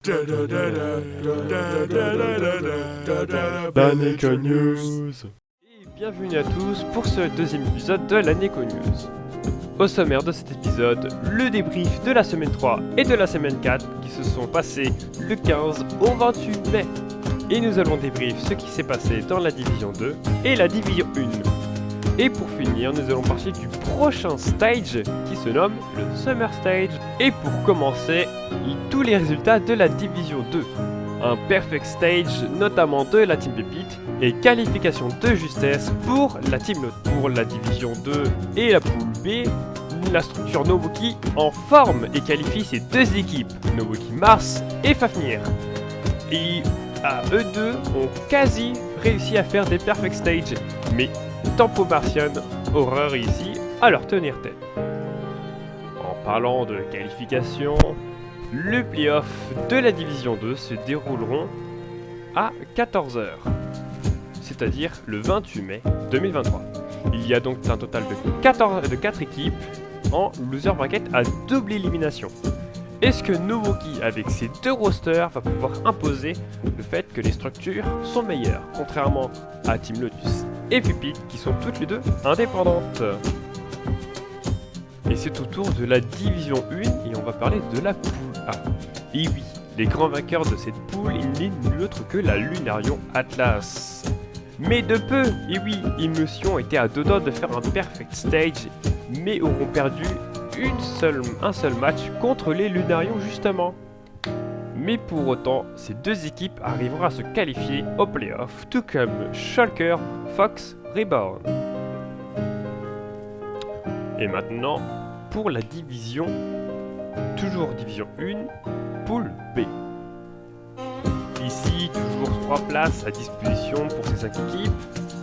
La Neko News. Et bienvenue à tous pour ce deuxième épisode de la Neko News. Au sommaire de cet épisode, le débrief de la semaine 3 et de la semaine 4 qui se sont passés le 15 au 28 mai. Et nous allons débrief ce qui s'est passé dans la division 2 et la division 1. Et pour finir, nous allons parler du prochain stage qui se nomme le Summer Stage. Et pour commencer, tous les résultats de la division 2. Un perfect stage notamment de la team Pépite et qualification de justesse pour la team Note. Pour la division 2 et la poule B, la structure Nobuki en forme et qualifie ces deux équipes, Nobuki Mars et Fafnir. Et eux deux ont quasi réussi à faire des perfect stages, mais Tempo Martian aura réussi à leur tenir tête. En parlant de qualification, le playoff de la division 2 se dérouleront à 14h, c'est-à-dire le 28 mai 2023. Il y a donc un total de 4 équipes en loser bracket à double élimination. Est-ce que Nobuki, avec ses deux rosters, va pouvoir imposer le fait que les structures sont meilleures, contrairement à Team Lotus et Pupit qui sont toutes les deux indépendantes? Et c'est au tour de la division 1 et on va parler de la poule A. Et oui, les grands vainqueurs de cette poule, il n'est nul autre que la Lunarion Atlas. Mais de peu, et oui, Emotion était à deux doigts de faire un perfect stage, mais auront perdu un seul match contre les Lunarions justement. Mais pour autant, ces deux équipes arriveront à se qualifier au playoff, tout comme Shulker, Fox, Reborn. Et maintenant, pour la division, toujours division 1, poule B. Ici, toujours 3 places à disposition pour ces 5 équipes.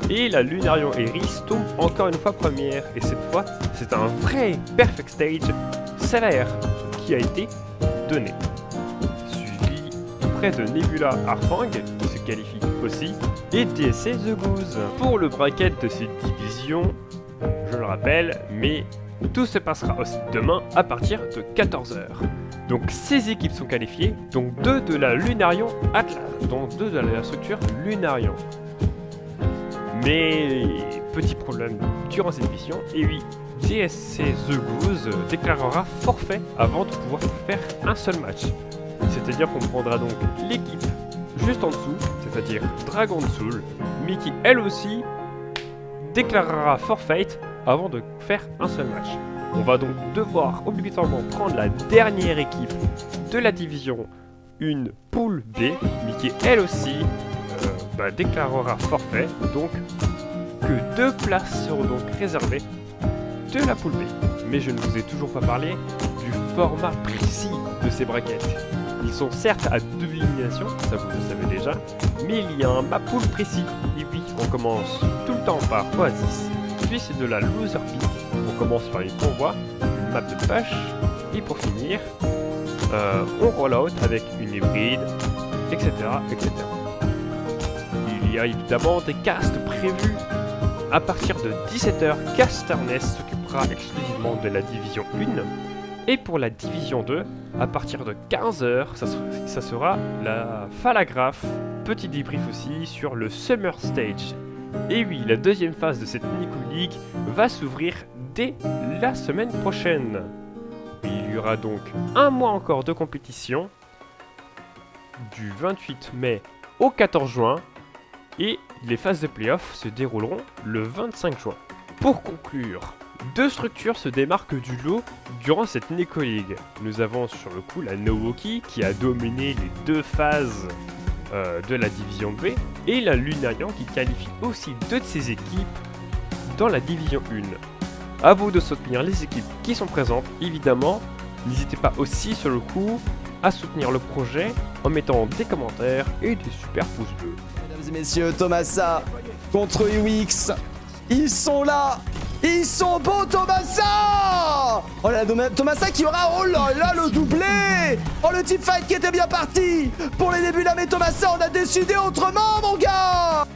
Et la Lunarion Eris tombe encore une fois première. Et cette fois, c'est un vrai perfect stage salaire qui a été donné. Suivi tout près de Nebula Arfang, qui se qualifie aussi, et DSC The Goose. Pour le bracket de cette division, je le rappelle, mais tout se passera aussi demain à partir de 14h. Donc 6 équipes sont qualifiées, donc 2 de la Lunarion Atlas, donc 2 de la structure Lunarion. Mais petit problème durant cette mission, et oui, DSC The Goose déclarera forfait avant de pouvoir faire un seul match. C'est-à-dire qu'on prendra donc l'équipe juste en dessous, c'est-à-dire Dragon Soul, mais qui elle aussi déclarera forfait avant de faire un seul match. On va donc devoir obligatoirement prendre la dernière équipe de la division 1 poule B, mais qui elle aussi déclarera forfait, donc que 2 places seront donc réservées de la poule B. Mais je ne vous ai toujours pas parlé du format précis de ces brackets. Ils sont certes à 2 éliminations, ça vous le savez déjà, mais il y a un map pool précis. Et oui, on commence tout le temps par Oasis, puis c'est de la loser pick. On commence par une convoi, une map de push, et pour finir, on roll out avec une hybride, etc., etc. Il y a évidemment des casts prévus. À partir de 17h, Casterness s'occupera exclusivement de la division 1. Et pour la division 2, à partir de 15h, ça sera la Falagraph. Petit débrief aussi sur le Summer Stage. Et oui, la deuxième phase de cette Neko League va s'ouvrir dès la semaine prochaine. Il y aura donc un mois encore de compétition, du 28 mai au 14 juin, et les phases de playoff se dérouleront le 25 juin. Pour conclure, 2 structures se démarquent du lot durant cette Neko League. Nous avons sur le coup la Nobuki qui a dominé les 2 phases de la division B, et la Lunarion qui qualifie aussi 2 de ses équipes dans la division 1. A vous de soutenir les équipes qui sont présentes, évidemment. N'hésitez pas aussi sur le coup à soutenir le projet en mettant des commentaires et des super pouces bleus. Mesdames et messieurs, Tomasa contre UX. Ils sont là. Ils sont beaux, Tomasa. Oh là là, Tomasa qui aura, oh là là, le doublé. Oh, le teamfight qui était bien parti pour les débuts là, mais Tomasa, on a décidé autrement, mon gars.